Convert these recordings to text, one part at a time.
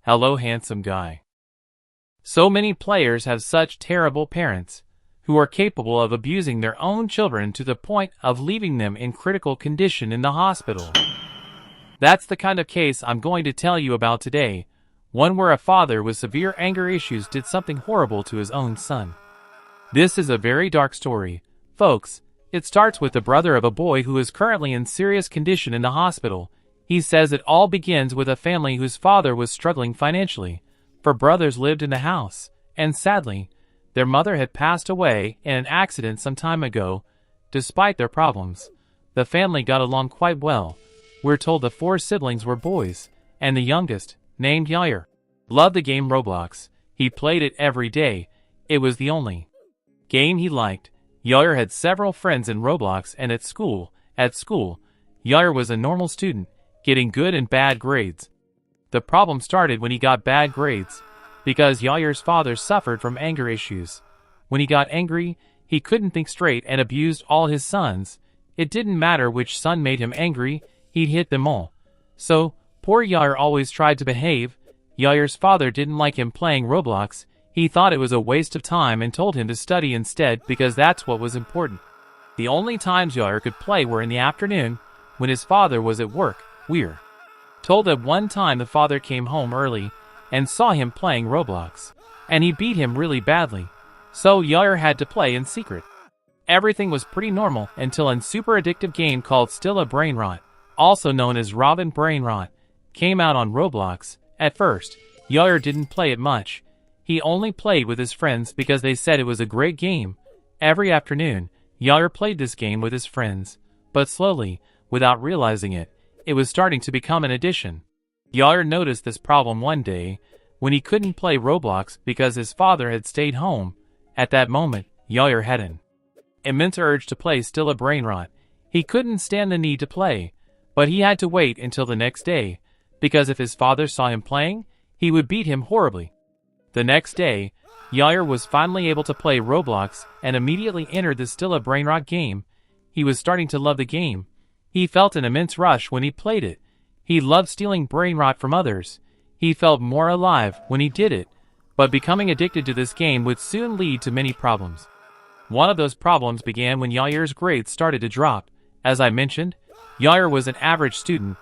Hello, handsome guy. So many players have such terrible parents who are capable of abusing their own children to the point of leaving them in critical condition in the hospital. That's the kind of case I'm going to tell you about today, one where a father with severe anger issues did something horrible to his own son. This is a very dark story, folks. It starts with the brother of a boy who is currently in serious condition in the hospital. He says it all begins with a family whose father was struggling financially. 4 brothers lived in the house, and sadly, their mother had passed away in an accident some time ago. Despite their problems, the family got along quite well. We're told the 4 siblings were boys, and the youngest, named Yair, loved the game Roblox. He played it every day. It was the only game he liked. Yair had several friends in Roblox and at school. Yair was a normal student, getting good and bad grades. The problem started when he got bad grades, because Yair's father suffered from anger issues. When he got angry, he couldn't think straight and abused all his sons. It didn't matter which son made him angry, he'd hit them all. So, poor Yair always tried to behave. Yair's father didn't like him playing Roblox. He thought it was a waste of time and told him to study instead because that's what was important. The only times Yair could play were in the afternoon, when his father was at work. We're told that one time the father came home early and saw him playing Roblox, and he beat him really badly. So Yair had to play in secret. Everything was pretty normal until a super addictive game called Still a Brain Rot, also known as Robin Brain Rot, came out on Roblox. At first, Yair didn't play it much. He only played with his friends because they said it was a great game. Every afternoon, Yair played this game with his friends, but slowly, without realizing it, it was starting to become an addiction. Yair noticed this problem one day when he couldn't play Roblox because his father had stayed home. At that moment, Yair had an immense urge to play Still a Brain Rot. He couldn't stand the need to play, but he had to wait until the next day, because if his father saw him playing, he would beat him horribly. The next day, Yair was finally able to play Roblox and immediately entered the Still a Brain Rot game. He was starting to love the game. He felt an immense rush when he played it. He loved stealing brain rot from others. He felt more alive when he did it. But becoming addicted to this game would soon lead to many problems. One of those problems began when Yair's grades started to drop. As I mentioned, Yair was an average student,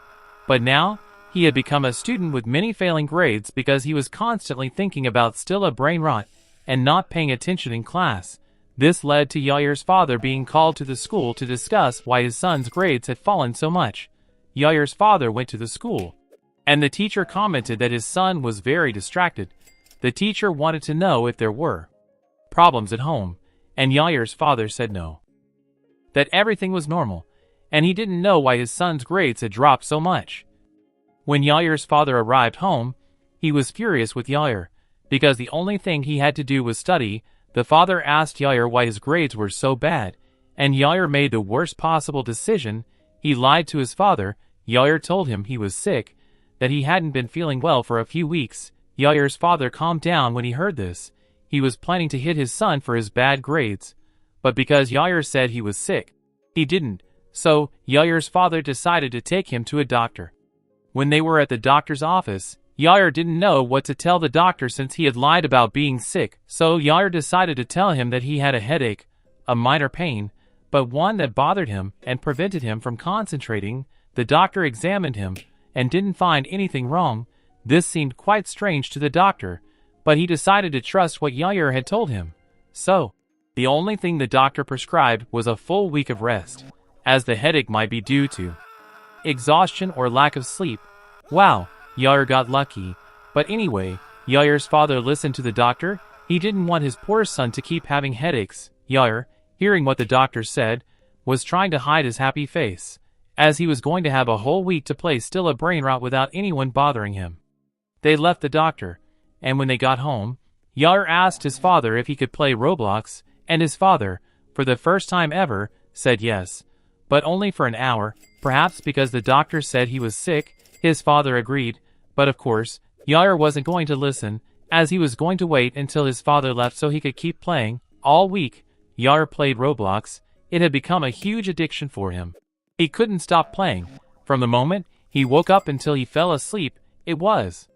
but now he had become a student with many failing grades because he was constantly thinking about Still a Brain Rot and not paying attention in class. This led to Yair's father being called to the school to discuss why his son's grades had fallen so much. Yair's father went to the school, and the teacher commented that his son was very distracted. The teacher wanted to know if there were problems at home, and Yair's father said no, that everything was normal, and he didn't know why his son's grades had dropped so much. When Yair's father arrived home, he was furious with Yair, because the only thing he had to do was study. The father asked Yair why his grades were so bad, and Yair made the worst possible decision. He lied to his father. Yair told him he was sick, that he hadn't been feeling well for a few weeks. Yair's father calmed down when he heard this. He was planning to hit his son for his bad grades, but because Yair said he was sick, he didn't. So, Yair's father decided to take him to a doctor. When they were at the doctor's office, Yair didn't know what to tell the doctor since he had lied about being sick, so Yair decided to tell him that he had a headache, a minor pain, but one that bothered him and prevented him from concentrating. The doctor examined him and didn't find anything wrong. This seemed quite strange to the doctor, but he decided to trust what Yair had told him. So, the only thing the doctor prescribed was a full week of rest, as the headache might be due to exhaustion or lack of sleep. Wow! Yair got lucky. But anyway, Yair's father listened to the doctor. He didn't want his poor son to keep having headaches. Yair, hearing what the doctor said, was trying to hide his happy face, as he was going to have a whole week to play Still a Brain Rot without anyone bothering him. They left the doctor, and when they got home, Yair asked his father if he could play Roblox, and his father, for the first time ever, said yes, but only for an hour, perhaps because the doctor said he was sick. His father agreed. But of course, Yair wasn't going to listen, as he was going to wait until his father left so he could keep playing. All week, Yair played Roblox. It had become a huge addiction for him. He couldn't stop playing. From the moment he woke up until he fell asleep, it was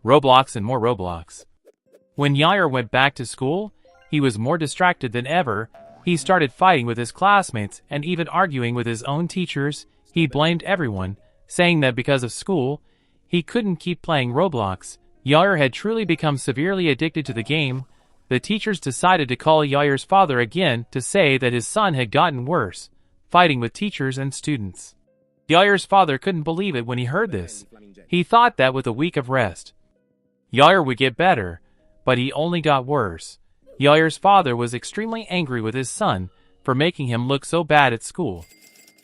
Roblox and more Roblox. When Yair went back to school, he was more distracted than ever. He started fighting with his classmates and even arguing with his own teachers. He blamed everyone, saying that because of school, he couldn't keep playing Roblox. Yair had truly become severely addicted to the game. The teachers decided to call Yair's father again to say that his son had gotten worse, fighting with teachers and students. Yair's father couldn't believe it when he heard this. He thought that with a week of rest, Yair would get better, but he only got worse. Yair's father was extremely angry with his son for making him look so bad at school.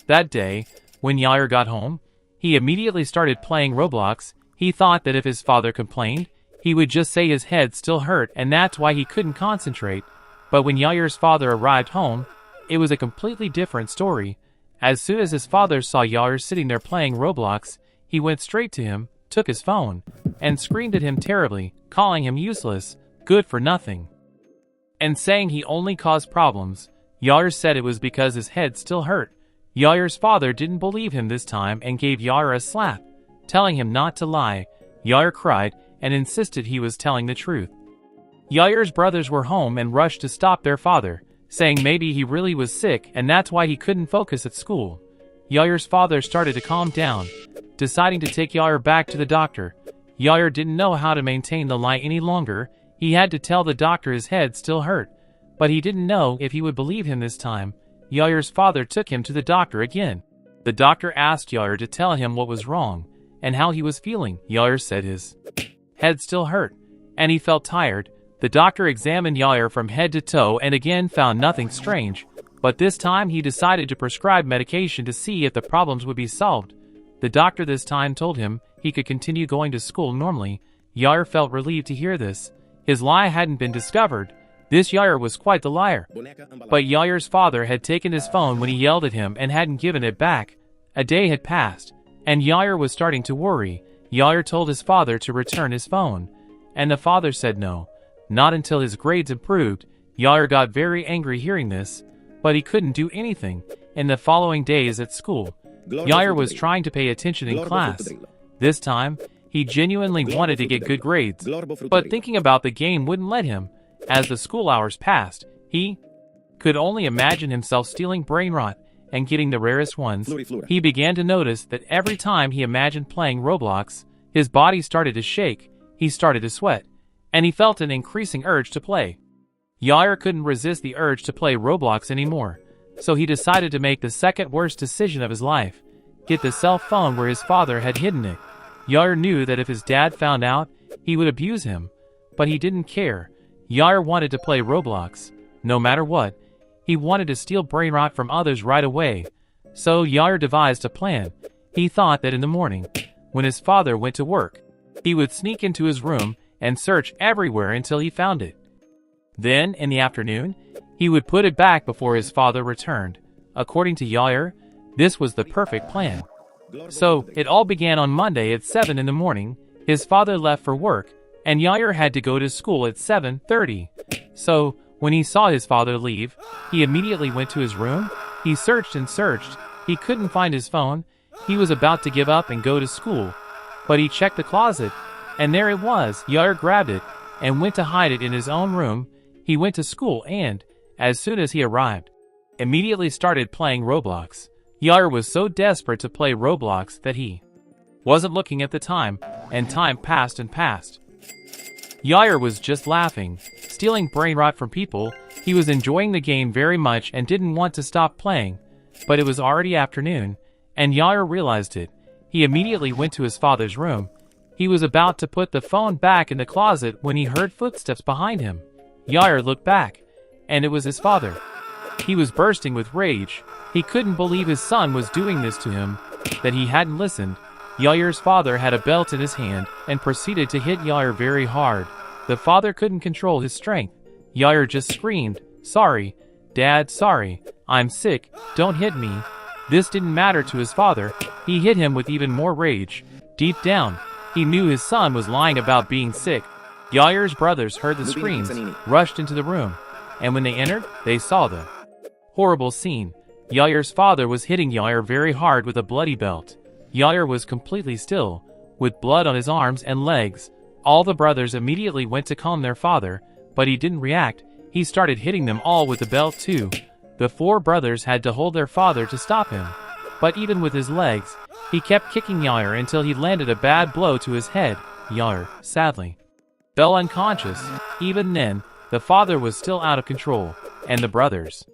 That day, when Yair got home, he immediately started playing Roblox. He thought that if his father complained, he would just say his head still hurt and that's why he couldn't concentrate. But when Yair's father arrived home, it was a completely different story. As soon as his father saw Yair sitting there playing Roblox, he went straight to him, took his phone, and screamed at him terribly, calling him useless, good for nothing, and saying he only caused problems. Yair said it was because his head still hurt. Yair's father didn't believe him this time and gave Yair a slap, telling him not to lie. Yair cried and insisted he was telling the truth. Yair's brothers were home and rushed to stop their father, saying maybe he really was sick and that's why he couldn't focus at school. Yair's father started to calm down, deciding to take Yair back to the doctor. Yair didn't know how to maintain the lie any longer. He had to tell the doctor his head still hurt, but he didn't know if he would believe him this time. Yair's father took him to the doctor again. The doctor asked Yair to tell him what was wrong and how he was feeling. Yair said his head still hurt, and he felt tired. The doctor examined Yair from head to toe and again found nothing strange, but this time he decided to prescribe medication to see if the problems would be solved. The doctor this time told him he could continue going to school normally. Yair felt relieved to hear this. His lie hadn't been discovered. This Yair was quite the liar. But Yair's father had taken his phone when he yelled at him and hadn't given it back. A day had passed, and Yair was starting to worry. Yair told his father to return his phone, and the father said no, not until his grades improved. Yair got very angry hearing this, but he couldn't do anything. In the following days at school, Yair was trying to pay attention in class. This time, he genuinely wanted to get good grades, but thinking about the game wouldn't let him. As the school hours passed, he could only imagine himself stealing brain rot and getting the rarest ones. He began to notice that every time he imagined playing Roblox, his body started to shake, he started to sweat, and he felt an increasing urge to play. Yair couldn't resist the urge to play Roblox anymore, so he decided to make the second worst decision of his life: get the cell phone where his father had hidden it. Yair knew that if his dad found out, he would abuse him, but he didn't care. Yair wanted to play Roblox, no matter what. He wanted to steal brain rot from others right away. So Yair devised a plan. He thought that in the morning, when his father went to work, he would sneak into his room and search everywhere until he found it. Then, in the afternoon, he would put it back before his father returned. According to Yair, this was the perfect plan. So, it all began on Monday at 7 in the morning. His father left for work, and Yair had to go to school at 7:30. So, when he saw his father leave, he immediately went to his room. He searched and searched. He couldn't find his phone. He was about to give up and go to school, but he checked the closet, and there it was. Yair grabbed it and went to hide it in his own room. He went to school and, as soon as he arrived, immediately started playing Roblox. Yair was so desperate to play Roblox that he wasn't looking at the time, and time passed and passed. Yair was just laughing, stealing brain rot from people. He was enjoying the game very much and didn't want to stop playing, but it was already afternoon, and Yair realized it. He immediately went to his father's room. He was about to put the phone back in the closet when he heard footsteps behind him. Yair looked back, and it was his father. He was bursting with rage. He couldn't believe his son was doing this to him, that he hadn't listened. Yair's father had a belt in his hand and proceeded to hit Yair very hard. The father couldn't control his strength. Yair just screamed, "Sorry, Dad, sorry. I'm sick, don't hit me." This didn't matter to his father. He hit him with even more rage. Deep down, he knew his son was lying about being sick. Yair's brothers heard the screams, rushed into the room, and when they entered, they saw the horrible scene. Yair's father was hitting Yair very hard with a bloody belt. Yair was completely still, with blood on his arms and legs. All the brothers immediately went to calm their father, but he didn't react. He started hitting them all with the belt too. The 4 brothers had to hold their father to stop him. But even with his legs, he kept kicking Yair until he landed a bad blow to his head. Yair, sadly, fell unconscious. Even then, the father was still out of control, and the brothers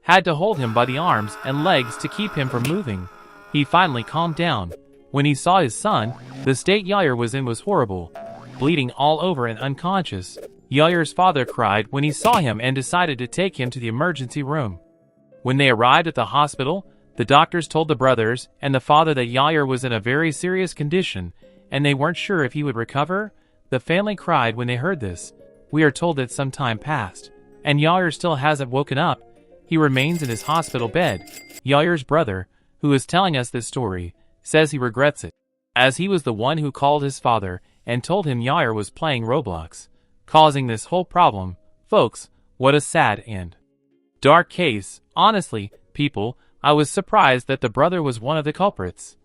had to hold him by the arms and legs to keep him from moving. He finally calmed down. When he saw his son, the state Yair was in was horrible. Bleeding all over and unconscious, Yair's father cried when he saw him and decided to take him to the emergency room. When they arrived at the hospital, the doctors told the brothers and the father that Yair was in a very serious condition, and they weren't sure if he would recover. The family cried when they heard this. We are told that some time passed, and Yair still hasn't woken up. He remains in his hospital bed. Yair's brother, who is telling us this story, says he regrets it, as he was the one who called his father and told him Yair was playing Roblox, causing this whole problem. Folks, what a sad and dark case. Honestly, people, I was surprised that the brother was one of the culprits.